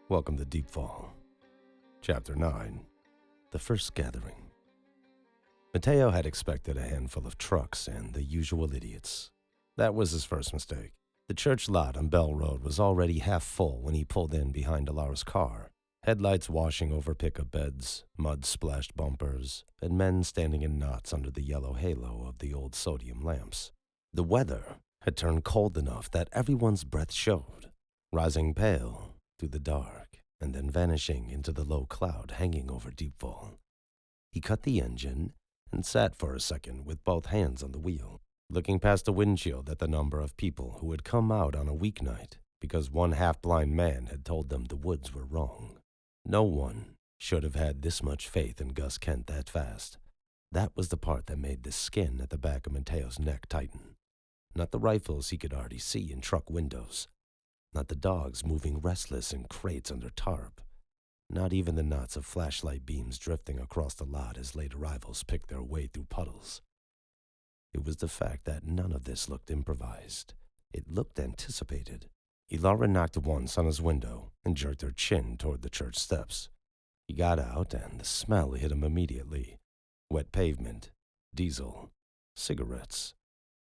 Welcome to DeepFall. Chapter 9. The First Gathering. Mateo had expected a handful of trucks and the usual idiots. That was his first mistake. The church lot on Bell Road was already half full when he pulled in behind Elara's car, headlights washing over pickup beds, mud-splashed bumpers, and men standing in knots under the yellow halo of the old sodium lamps. The weather had turned cold enough that everyone's breath showed, rising pale through the dark and then vanishing into the low cloud hanging over DeepFall. He cut the engine and sat for a second with both hands on the wheel, looking past the windshield at the number of people who had come out on a weeknight because one half-blind man had told them the woods were wrong. No one should have had this much faith in Gus Kent that fast. That was the part that made the skin at the back of Mateo's neck tighten. Not the rifles he could already see in truck windows. Not the dogs moving restless in crates under tarp. Not even the knots of flashlight beams drifting across the lot as late arrivals picked their way through puddles. It was the fact that none of this looked improvised. It looked anticipated. Elara knocked once on his window and jerked her chin toward the church steps. He got out and the smell hit him immediately. Wet pavement, diesel, cigarettes,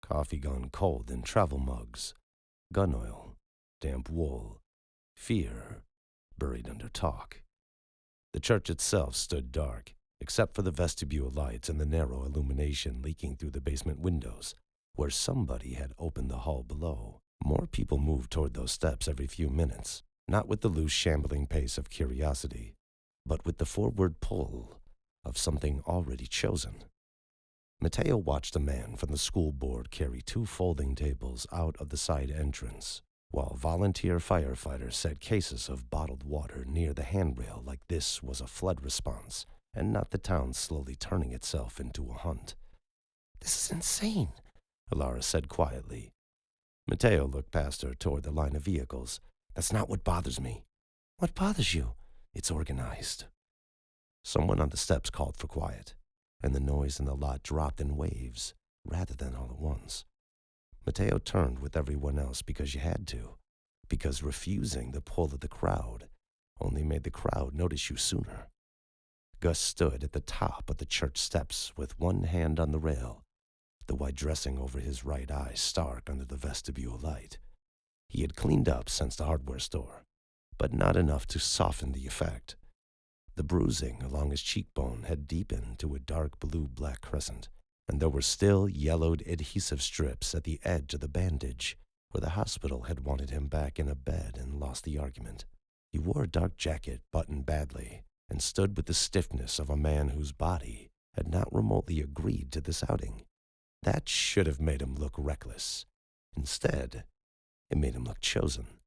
coffee gone cold in travel mugs, gun oil, damp wool, fear buried under talk. The church itself stood dark, except for the vestibule lights and the narrow illumination leaking through the basement windows, where somebody had opened the hall below. More people moved toward those steps every few minutes, not with the loose, shambling pace of curiosity, but with the forward pull of something already chosen. Mateo watched a man from the school board carry 2 folding tables out of the side entrance, while volunteer firefighters set cases of bottled water near the handrail like this was a flood response and not the town slowly turning itself into a hunt. "This is insane," Elara said quietly. Mateo looked past her toward the line of vehicles. "That's not what bothers me." "What bothers you?" "It's organized." Someone on the steps called for quiet, and the noise in the lot dropped in waves rather than all at once. Mateo turned with everyone else because you had to, because refusing the pull of the crowd only made the crowd notice you sooner. Gus stood at the top of the church steps with one hand on the rail, the white dressing over his right eye stark under the vestibule light. He had cleaned up since the hardware store, but not enough to soften the effect. The bruising along his cheekbone had deepened to a dark blue-black crescent, and there were still yellowed adhesive strips at the edge of the bandage where the hospital had wanted him back in a bed and lost the argument. He wore a dark jacket buttoned badly and stood with the stiffness of a man whose body had not remotely agreed to this outing. That should have made him look reckless. Instead, it made him look chosen.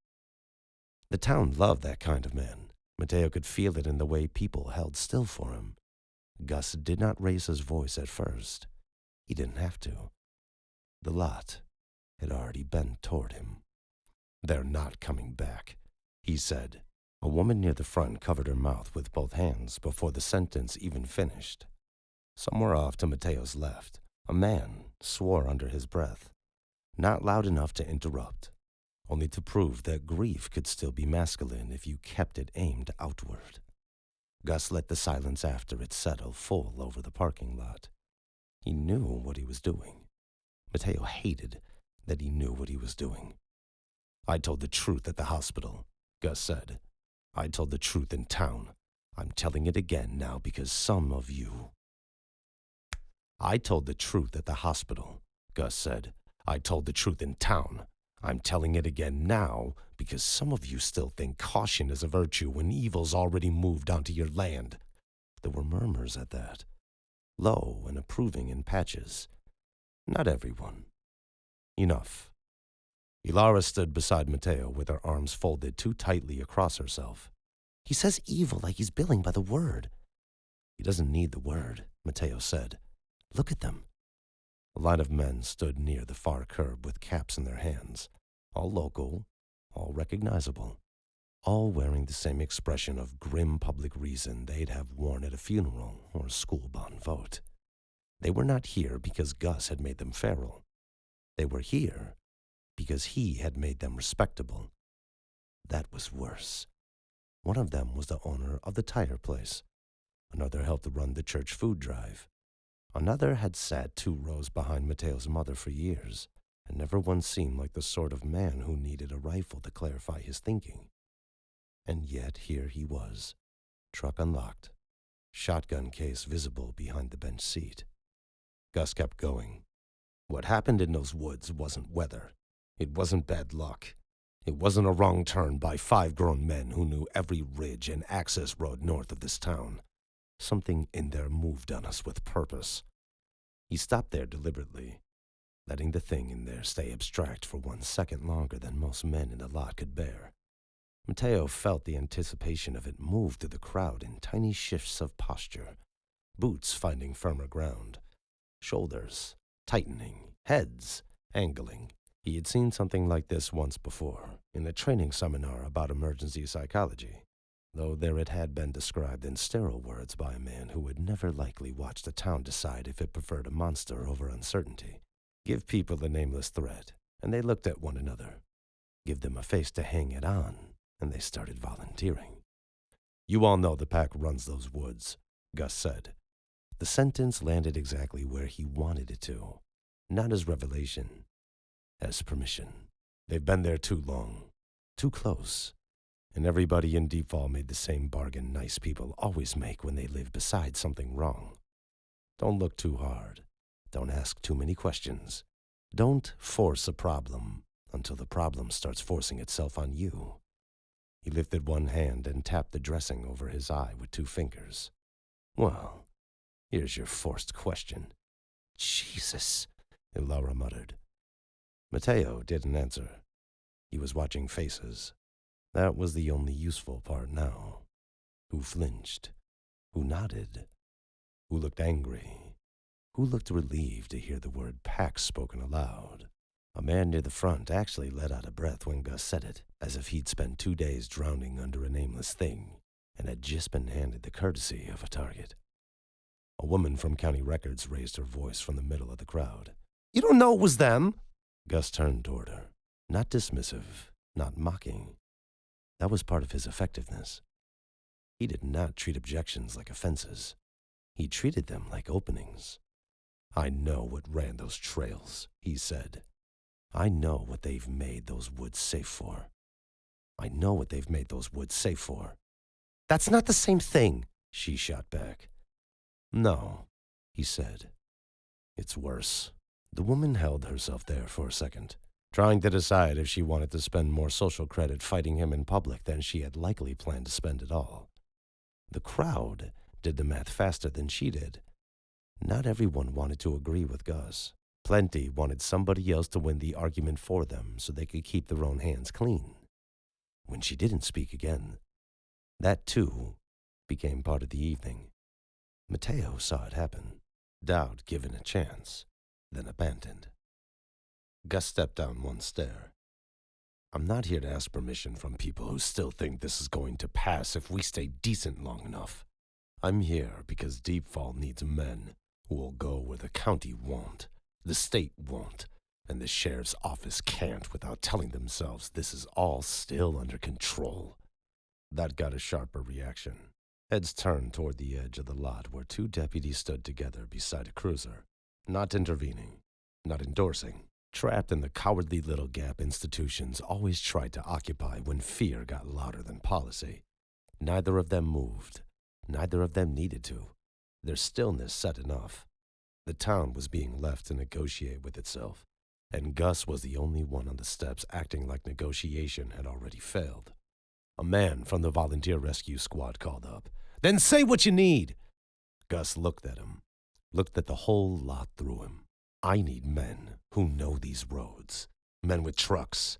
The town loved that kind of man. Mateo could feel it in the way people held still for him. Gus did not raise his voice at first. He didn't have to. The lot had already bent toward him. "They're not coming back," he said. A woman near the front covered her mouth with both hands before the sentence even finished. Somewhere off to Mateo's left, a man swore under his breath, not loud enough to interrupt, only to prove that grief could still be masculine if you kept it aimed outward. Gus let the silence after it settle full over the parking lot. He knew what he was doing. Mateo hated that he knew what he was doing. "I told the truth at the hospital," Gus said. "I told the truth in town. I'm telling it again now because some of you—" "I told the truth at the hospital," Gus said. "I told the truth in town. I'm telling it again now because some of you still think caution is a virtue when evil's already moved onto your land." There were murmurs at that, low and approving in patches. Not everyone. Enough. Elara stood beside Mateo with her arms folded too tightly across herself. "He says evil like he's billing by the word." "He doesn't need the word," Mateo said. "Look at them." A line of men stood near the far curb with caps in their hands, all local, all recognizable, all wearing the same expression of grim public reason they'd have worn at a funeral or a school bond vote. They were not here because Gus had made them feral. They were here because he had made them respectable. That was worse. One of them was the owner of the tire place. Another helped run the church food drive. Another had sat 2 rows behind Mateo's mother for years, and never once seemed like the sort of man who needed a rifle to clarify his thinking. And yet here he was, truck unlocked, shotgun case visible behind the bench seat. Gus kept going. What happened in those woods wasn't weather. It wasn't bad luck. It wasn't a wrong turn by 5 grown men who knew every ridge and access road north of this town. Something in there moved on us with purpose. He stopped there deliberately, letting the thing in there stay abstract for 1 second longer than most men in the lot could bear. Mateo felt the anticipation of it move through the crowd in tiny shifts of posture, boots finding firmer ground, shoulders tightening, heads angling. He had seen something like this once before, in a training seminar about emergency psychology, though there it had been described in sterile words by a man who would never likely watch the town decide if it preferred a monster over uncertainty. Give people a nameless threat, and they looked at one another. Give them a face to hang it on, and they started volunteering. "You all know the pack runs those woods," Gus said. The sentence landed exactly where he wanted it to, not as revelation, as permission. They've been there too long, too close, and everybody in DeepFall made the same bargain nice people always make when they live beside something wrong. Don't look too hard. Don't ask too many questions. Don't force a problem until the problem starts forcing itself on you. He lifted one hand and tapped the dressing over his eye with 2 fingers. "Well, here's your forced question." "Jesus," Elara muttered. Mateo didn't answer. He was watching faces. That was the only useful part now. Who flinched? Who nodded? Who looked angry? Who looked relieved to hear the word pack spoken aloud? A man near the front actually let out a breath when Gus said it, as if he'd spent 2 days drowning under a nameless thing and had just been handed the courtesy of a target. A woman from county records raised her voice from the middle of the crowd. "You don't know it was them?" Gus turned toward her, not dismissive, not mocking. That was part of his effectiveness. He did not treat objections like offenses. He treated them like openings. "I know what ran those trails," he said. "I know what they've made those woods safe for. I know what they've made those woods safe for." "That's not the same thing," she shot back. "No," he said. "It's worse." The woman held herself there for a second, trying to decide if she wanted to spend more social credit fighting him in public than she had likely planned to spend at all. The crowd did the math faster than she did. Not everyone wanted to agree with Gus. Plenty wanted somebody else to win the argument for them so they could keep their own hands clean. When she didn't speak again, that too became part of the evening. Mateo saw it happen, doubt given a chance, then abandoned. Gus stepped down 1 stair. "I'm not here to ask permission from people who still think this is going to pass if we stay decent long enough. I'm here because DeepFall needs men who will go where the county won't, the state won't, and the sheriff's office can't without telling themselves this is all still under control." That got a sharper reaction. Heads turned toward the edge of the lot where 2 deputies stood together beside a cruiser, not intervening, not endorsing, trapped in the cowardly little gap institutions always tried to occupy when fear got louder than policy. Neither of them moved. Neither of them needed to. Their stillness said enough. The town was being left to negotiate with itself, and Gus was the only one on the steps acting like negotiation had already failed. A man from the volunteer rescue squad called up. "Then say what you need." Gus looked at him, looked at the whole lot through him. "I need men who know these roads. Men with trucks.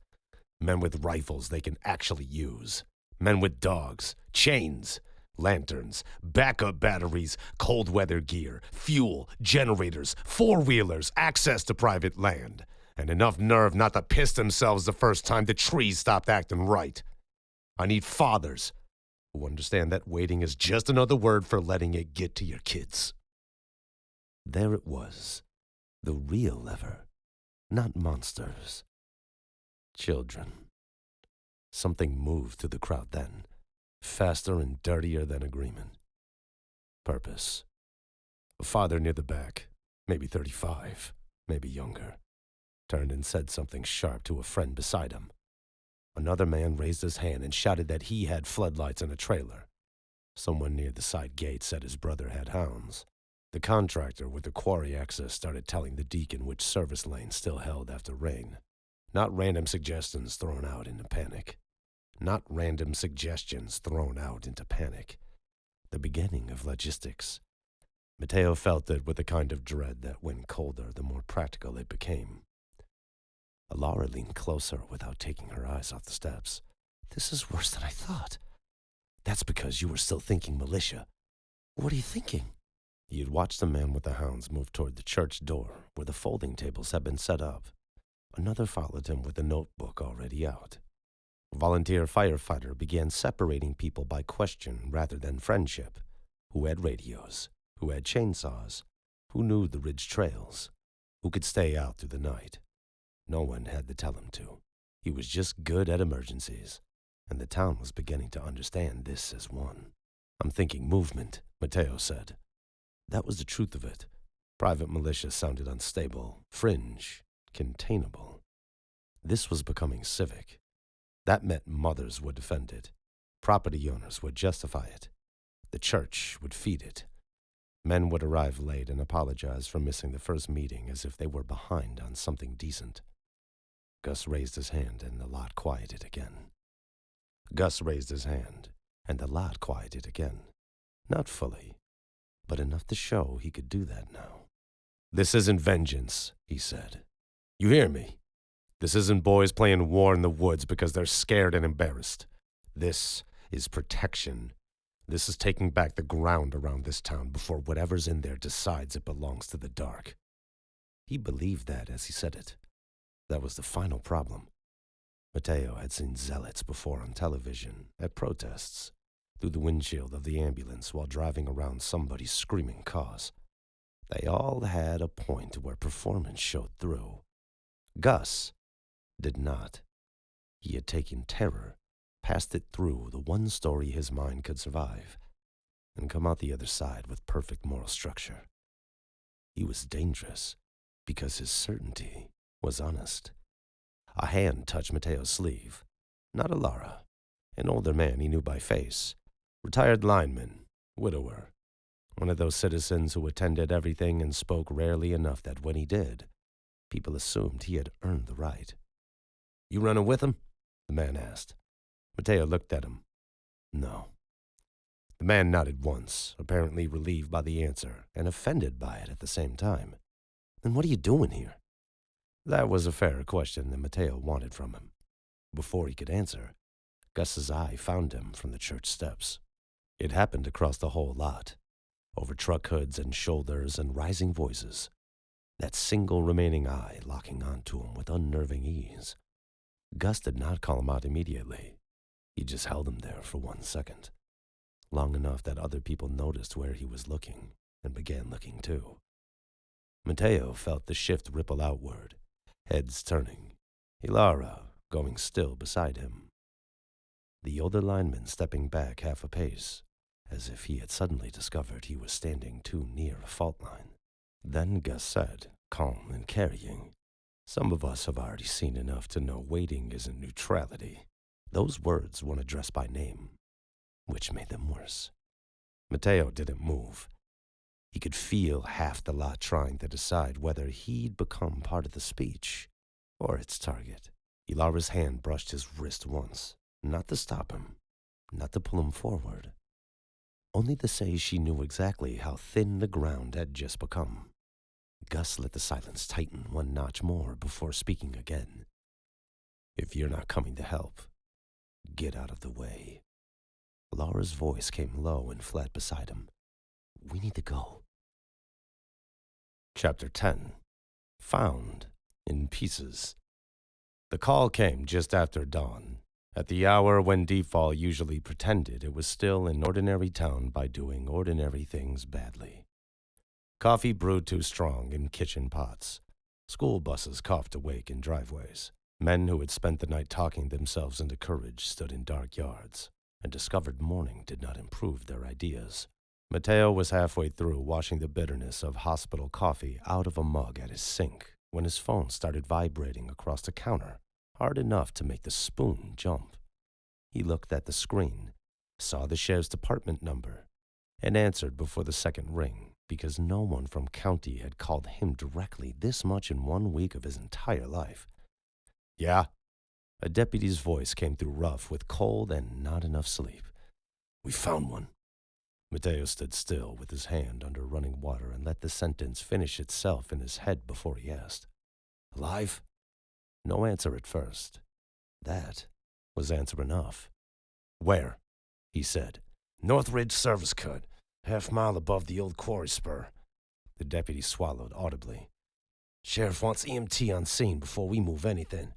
Men with rifles they can actually use. Men with dogs, chains, lanterns, backup batteries, cold weather gear, fuel, generators, 4-wheelers, access to private land, and enough nerve not to piss themselves the first time the trees stopped acting right. I need fathers who understand that waiting is just another word for letting it get to your kids." There it was, the real lever, not monsters. Children. Something moved through the crowd then, faster and dirtier than agreement. Purpose. A father near the back, maybe 35, maybe younger, turned and said something sharp to a friend beside him. Another man raised his hand and shouted that he had floodlights in a trailer. Someone near the side gate said his brother had hounds. The contractor with the quarry access started telling the deacon which service lane still held after rain. Not random suggestions thrown out into panic. Not random suggestions thrown out into panic. The beginning of logistics. Mateo felt it with a kind of dread that when colder, the more practical it became. Elara leaned closer without taking her eyes off the steps. This is worse than I thought. That's because you were still thinking militia. What are you thinking? He had watched the man with the hounds move toward the church door, where the folding tables had been set up. Another followed him with a notebook already out. A volunteer firefighter began separating people by question rather than friendship. Who had radios? Who had chainsaws? Who knew the ridge trails? Who could stay out through the night? No one had to tell him to. He was just good at emergencies, and the town was beginning to understand this as one. I'm thinking movement, Mateo said. That was the truth of it. Private militia sounded unstable, fringe, containable. This was becoming civic. That meant mothers would defend it. Property owners would justify it. The church would feed it. Men would arrive late and apologize for missing the first meeting as if they were behind on something decent. Gus raised his hand and the lot quieted again. Gus raised his hand and the lot quieted again. Not fully, but enough to show he could do that now. This isn't vengeance, he said. You hear me? This isn't boys playing war in the woods because they're scared and embarrassed. This is protection. This is taking back the ground around this town before whatever's in there decides it belongs to the dark. He believed that as he said it. That was the final problem. Mateo had seen zealots before on television, at protests, through the windshield of the ambulance while driving around somebody's screaming cause. They all had a point where performance showed through. Gus did not. He had taken terror, passed it through the one story his mind could survive, and come out the other side with perfect moral structure. He was dangerous because his certainty was honest. A hand touched Mateo's sleeve. Not Elara, an older man he knew by face. Retired lineman, widower. One of those citizens who attended everything and spoke rarely enough that when he did, people assumed he had earned the right. You running with him? The man asked. Mateo looked at him. No. The man nodded once, apparently relieved by the answer and offended by it at the same time. Then what are you doing here? That was a fair question that Mateo wanted from him. Before he could answer, Gus's eye found him from the church steps. It happened across the whole lot, over truck hoods and shoulders and rising voices, that single remaining eye locking onto him with unnerving ease. Gus did not call him out immediately. He just held him there for 1 second, long enough that other people noticed where he was looking and began looking too. Mateo felt the shift ripple outward, heads turning, Elara going still beside him. The older lineman stepping back half a pace, as if he had suddenly discovered he was standing too near a fault line. Then Gus said, calm and carrying, Some of us have already seen enough to know waiting isn't neutrality. Those words weren't addressed by name, which made them worse. Mateo didn't move. He could feel half the lot trying to decide whether he'd become part of the speech or its target. Elara's hand brushed his wrist once, not to stop him, not to pull him forward, only to say she knew exactly how thin the ground had just become. Gus let the silence tighten 1 notch more before speaking again. If you're not coming to help, get out of the way. Laura's voice came low and flat beside him. We need to go. Chapter 10. Found in Pieces. The call came just after dawn, at the hour when DeepFall usually pretended it was still an ordinary town by doing ordinary things badly. Coffee brewed too strong in kitchen pots. School buses coughed awake in driveways. Men who had spent the night talking themselves into courage stood in dark yards. and discovered morning did not improve their ideas. Mateo was halfway through washing the bitterness of hospital coffee out of a mug at his sink when his phone started vibrating across the counter, hard enough to make the spoon jump. He looked at the screen, saw the sheriff's department number, and answered before the second ring because no one from county had called him directly this much in 1 week of his entire life. "Yeah?" A deputy's voice came through rough with cold and not enough sleep. "We found one." Mateo stood still with his hand under running water and let the sentence finish itself in his head before he asked. "Alive?" No answer at first. That was answer enough. "Where?" he said. "North Ridge Service Cut, half-mile above the old quarry spur." The deputy swallowed audibly. "Sheriff wants EMT on scene before we move anything."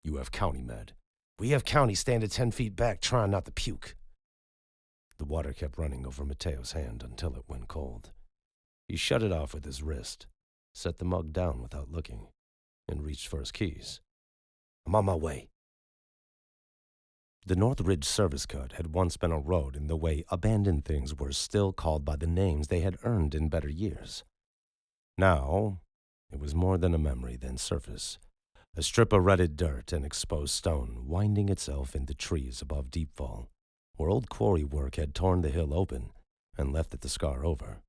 "You have county med." "We have county standing 10 feet back trying not to puke." The water kept running over Mateo's hand until it went cold. He shut it off with his wrist, set the mug down without looking, and reached for his keys. "I'm on my way." The North Ridge Service Cut had once been a road in the way abandoned things were still called by the names they had earned in better years. Now, it was more than a memory than surface. A strip of rutted dirt and exposed stone winding itself into trees above DeepFall, where old quarry work had torn the hill open and left it to scar over.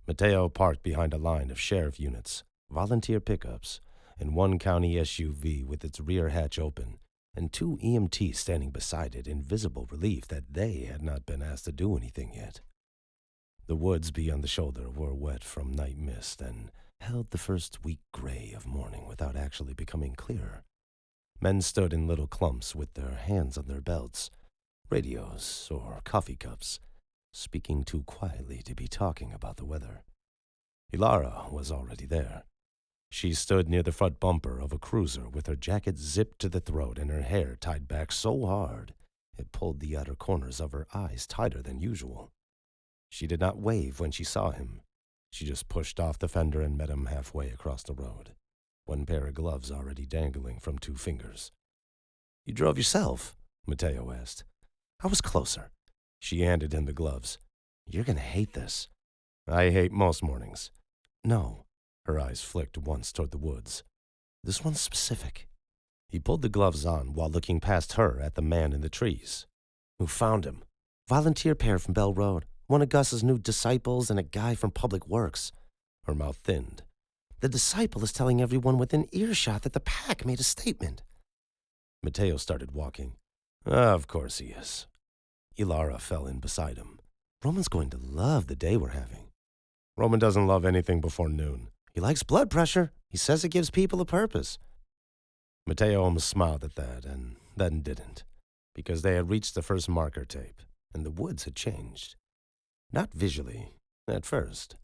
Mateo parked behind a line of sheriff units, volunteer pickups, and one county SUV with its rear hatch open, and 2 EMTs standing beside it in visible relief that they had not been asked to do anything yet. The woods beyond the shoulder were wet from night mist and held the first weak gray of morning without actually becoming clearer. Men stood in little clumps with their hands on their belts, radios or coffee cups, speaking too quietly to be talking about the weather. Elara was already there. She stood near the front bumper of a cruiser with her jacket zipped to the throat and her hair tied back so hard it pulled the outer corners of her eyes tighter than usual. She did not wave when she saw him. She just pushed off the fender and met him halfway across the road, one pair of gloves already dangling from 2 fingers. "You drove yourself?" Mateo asked. "I was closer." She handed him the gloves. "You're going to hate this." "I hate most mornings." "No." Her eyes flicked once toward the woods. "This one's specific." He pulled the gloves on while looking past her at the man in the trees. "Who found him?" "Volunteer pair from Bell Road. One of Gus's new disciples and a guy from Public Works." Her mouth thinned. "The disciple is telling everyone within earshot that the pack made a statement." Mateo started walking. "Of course he is." Elara fell in beside him. "Roman's going to love the day we're having." "Roman doesn't love anything before noon." "He likes blood pressure. He says it gives people a purpose." Mateo almost smiled at that, and then didn't, because they had reached the first marker tape, and the woods had changed. Not visually, at first.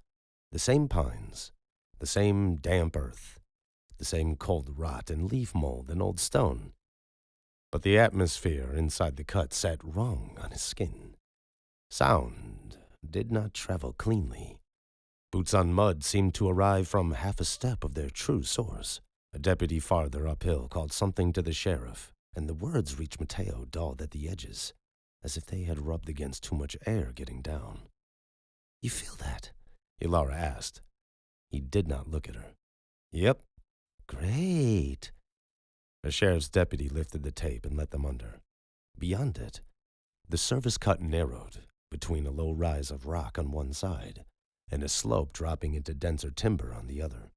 The same pines, the same damp earth, the same cold rot and leaf mold and old stone. But the atmosphere inside the cut sat wrong on his skin. Sound did not travel cleanly. Boots on mud seemed to arrive from half a step of their true source. A deputy farther uphill called something to the sheriff, and the words reached Mateo dulled at the edges, as if they had rubbed against too much air getting down. "You feel that?" Elara asked. He did not look at her. "Yep." "Great." A sheriff's deputy lifted the tape and let them under. Beyond it, the service cut narrowed between a low rise of rock on one side and a slope dropping into denser timber on the other.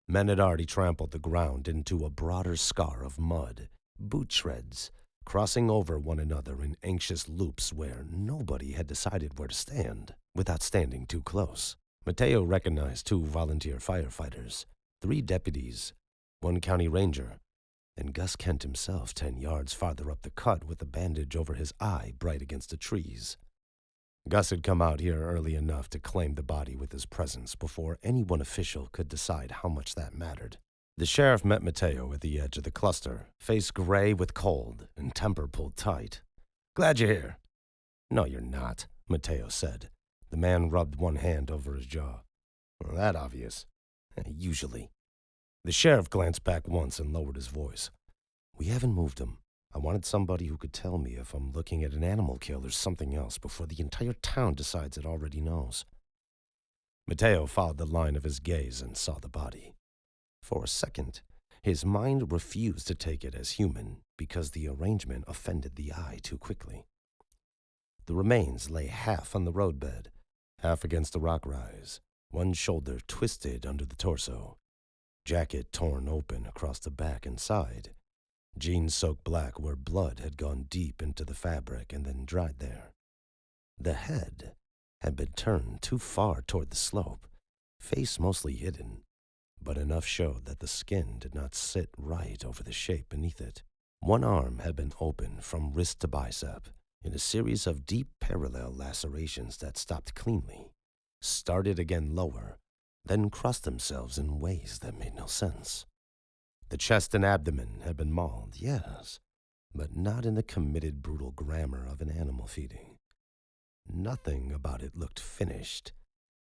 Men had already trampled the ground into a broader scar of mud, boot treads, crossing over one another in anxious loops where nobody had decided where to stand without standing too close. Mateo recognized 2 volunteer firefighters, 3 deputies, 1 county ranger, and Gus Kent himself 10 yards farther up the cut with a bandage over his eye bright against the trees. Gus had come out here early enough to claim the body with his presence before any one official could decide how much that mattered. The sheriff met Mateo at the edge of the cluster, face gray with cold and temper pulled tight. "Glad you're here." "No, you're not," Mateo said. The man rubbed one hand over his jaw. "Well, that obvious." "Usually." The sheriff glanced back once and lowered his voice. "We haven't moved him. I wanted somebody who could tell me if I'm looking at an animal kill or something else before the entire town decides it already knows. Mateo followed the line of his gaze and saw the body. For a second, his mind refused to take it as human because the arrangement offended the eye too quickly. The remains lay half on the roadbed, half against the rock rise, one shoulder twisted under the torso, jacket torn open across the back and side, jeans soaked black where blood had gone deep into the fabric and then dried there. The head had been turned too far toward the slope, face mostly hidden, but enough showed that the skin did not sit right over the shape beneath it. One arm had been open from wrist to bicep in a series of deep parallel lacerations that stopped cleanly, started again lower, then crossed themselves in ways that made no sense. The chest and abdomen had been mauled, yes, but not in the committed, brutal grammar of an animal feeding. Nothing about it looked finished.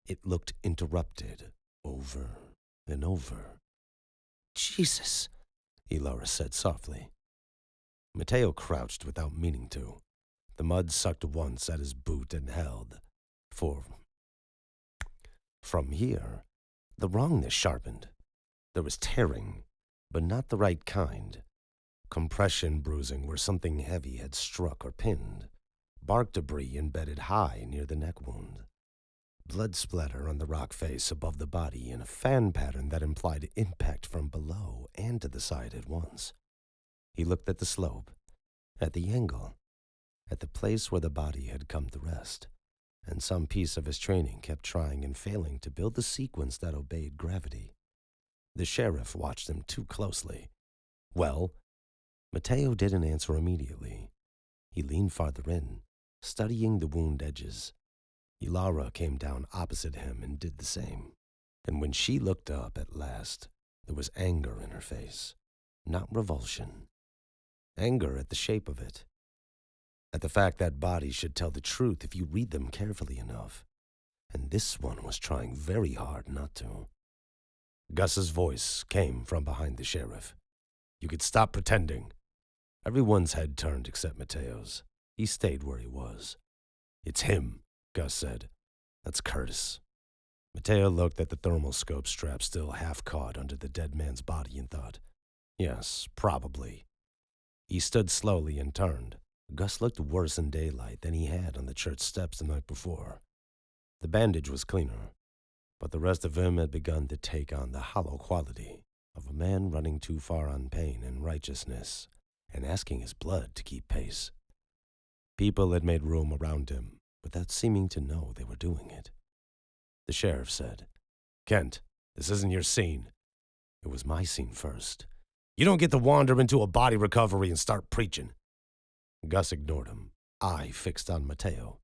It looked interrupted, over and over. "Jesus," Elara said softly. Mateo crouched without meaning to. The mud sucked once at his boot and held. From here, the wrongness sharpened. There was tearing, but not the right kind. Compression bruising where something heavy had struck or pinned. Bark debris embedded high near the neck wound. Blood splatter on the rock face above the body in a fan pattern that implied impact from below and to the side at once. He looked at the slope, at the angle, at the place where the body had come to rest, and some piece of his training kept trying and failing to build the sequence that obeyed gravity. The sheriff watched him too closely. "Well?" Mateo didn't answer immediately. He leaned farther in, studying the wound edges. Elara came down opposite him and did the same. And when she looked up at last, there was anger in her face, not revulsion. Anger at the shape of it, at the fact that bodies should tell the truth if you read them carefully enough. And this one was trying very hard not to. Gus's voice came from behind the sheriff. "You could stop pretending." Everyone's head turned except Mateo's. He stayed where he was. "It's him," Gus said. "That's Curtis." Mateo looked at the thermal scope strap still half caught under the dead man's body and thought, "Yes, probably." He stood slowly and turned. Gus looked worse in daylight than he had on the church steps the night before. The bandage was cleaner, but the rest of him had begun to take on the hollow quality of a man running too far on pain and righteousness and asking his blood to keep pace. People had made room around him without seeming to know they were doing it. The sheriff said, "Kent, this isn't your scene." It was my scene first. "You don't get to wander into a body recovery and start preaching." Gus ignored him, eye fixed on Mateo.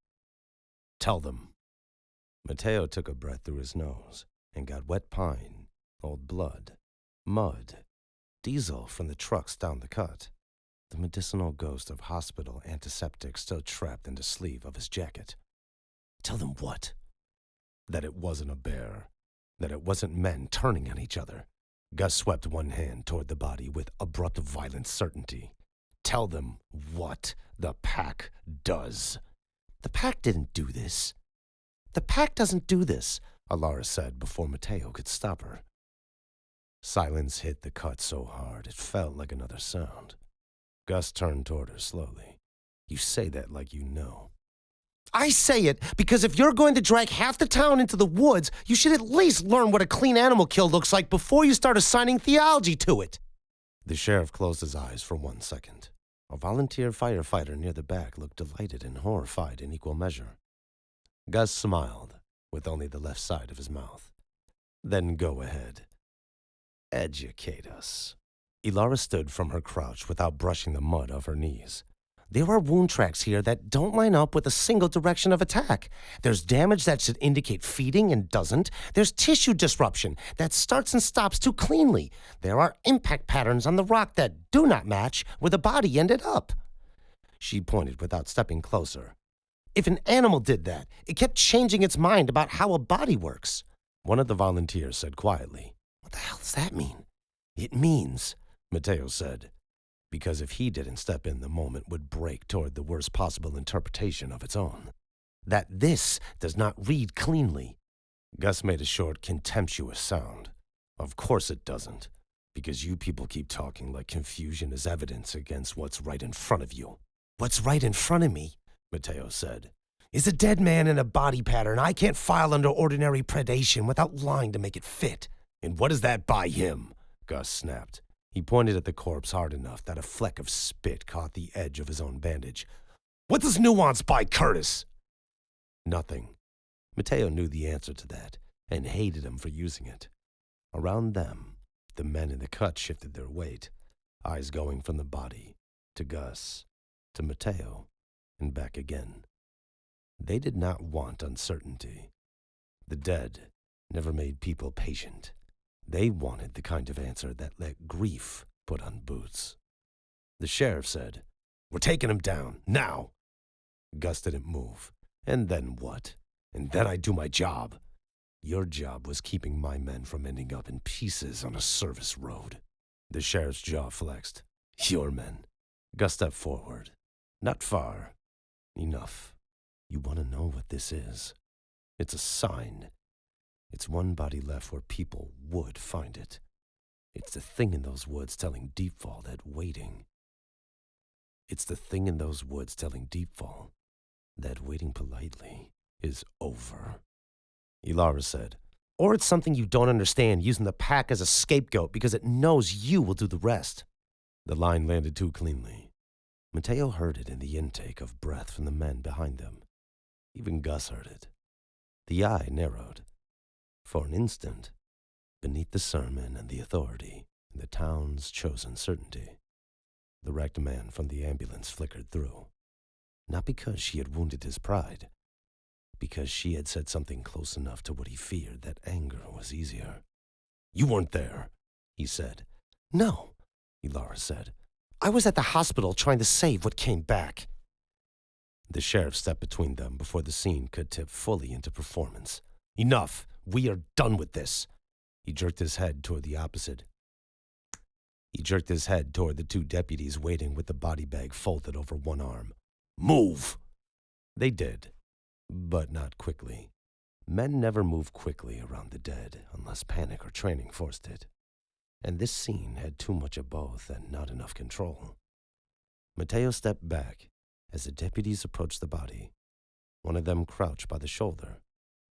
"Tell them." Mateo took a breath through his nose and got wet pine, old blood, mud, diesel from the trucks down the cut, the medicinal ghost of hospital antiseptic still trapped in the sleeve of his jacket. "Tell them what?" "That it wasn't a bear, that it wasn't men turning on each other." Gus swept one hand toward the body with abrupt, violent certainty. "Tell them what the pack does." "The pack didn't do this." "The pack doesn't do this," Elara said before Mateo could stop her. Silence hit the cut so hard it felt like another sound. Gus turned toward her slowly. "You say that like you know." "I say it because if you're going to drag half the town into the woods, you should at least learn what a clean animal kill looks like before you start assigning theology to it." The sheriff closed his eyes for 1 second. A volunteer firefighter near the back looked delighted and horrified in equal measure. Gus smiled, with only the left side of his mouth. "Then go ahead. Educate us." Elara stood from her crouch without brushing the mud off her knees. "There are wound tracks here that don't line up with a single direction of attack. There's damage that should indicate feeding and doesn't. There's tissue disruption that starts and stops too cleanly. There are impact patterns on the rock that do not match where the body ended up." She pointed without stepping closer. "If an animal did that, it kept changing its mind about how a body works." One of the volunteers said quietly, "What the hell does that mean?" "It means," Mateo said, Because if he didn't step in, the moment would break toward the worst possible interpretation of its own. That this does not read cleanly. Gus made a short, contemptuous sound. Of course it doesn't, because you people keep talking like confusion is evidence against what's right in front of you. What's right in front of me, Mateo said, is a dead man in a body pattern I can't file under ordinary predation without lying to make it fit. And what does that buy him? Gus snapped. He pointed at the corpse hard enough that a fleck of spit caught the edge of his own bandage. What does nuance buy Curtis? Nothing. Mateo knew the answer to that and hated him for using it. Around them, the men in the cut shifted their weight, eyes going from the body to Gus, to Mateo, and back again. They did not want uncertainty. The dead never made people patient. They wanted the kind of answer that let grief put on boots. The sheriff said, "We're taking him down, now." Gus didn't move. And then what? And then I do my job. Your job was keeping my men from ending up in pieces on a service road. The sheriff's jaw flexed. Your men. Gus stepped forward. Not far. Enough. You want to know what this is? It's a sign. It's one body left where people would find it. It's the thing in those woods telling DeepFall that waiting. It's the thing in those woods telling DeepFall that waiting politely is over. Elara said, or it's something you don't understand, using the pack as a scapegoat because it knows you will do the rest. The line landed too cleanly. Mateo heard it in the intake of breath from the men behind them. Even Gus heard it. The eye narrowed. For an instant, beneath the sermon and the authority, and the town's chosen certainty, the wrecked man from the ambulance flickered through. Not because she had wounded his pride, because she had said something close enough to what he feared that anger was easier. You weren't there, he said. No, Elara said. I was at the hospital trying to save what came back. The sheriff stepped between them before the scene could tip fully into performance. Enough. We are done with this. He jerked his head toward the opposite. He jerked his head toward the two deputies waiting with the body bag folded over one arm. Move! They did, but not quickly. Men never move quickly around the dead unless panic or training forced it. And this scene had too much of both and not enough control. Mateo stepped back as the deputies approached the body. One of them crouched by the shoulder.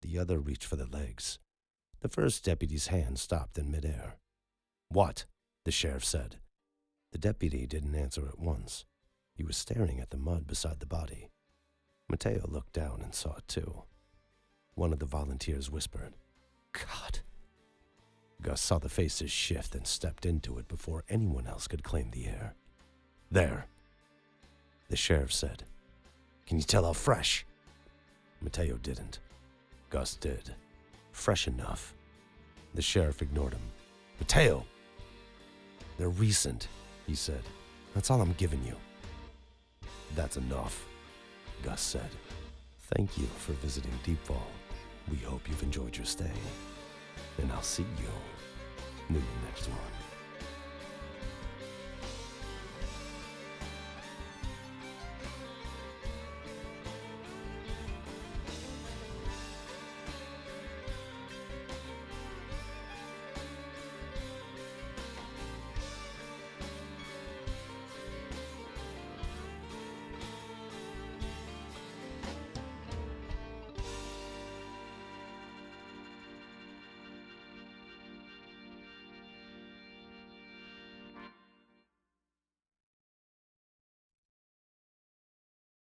The other reached for the legs. The first deputy's hand stopped in midair. What? The sheriff said. The deputy didn't answer at once. He was staring at the mud beside the body. Mateo looked down and saw it too. One of the volunteers whispered, God. Gus saw the faces shift and stepped into it before anyone else could claim the air. There, the sheriff said. Can you tell how fresh? Mateo didn't. Gus did. Fresh enough. The sheriff ignored him. Mateo! They're recent, he said. That's all I'm giving you. That's enough, Gus said. Thank you for visiting DeepFall. We hope you've enjoyed your stay. And I'll see you in the next one.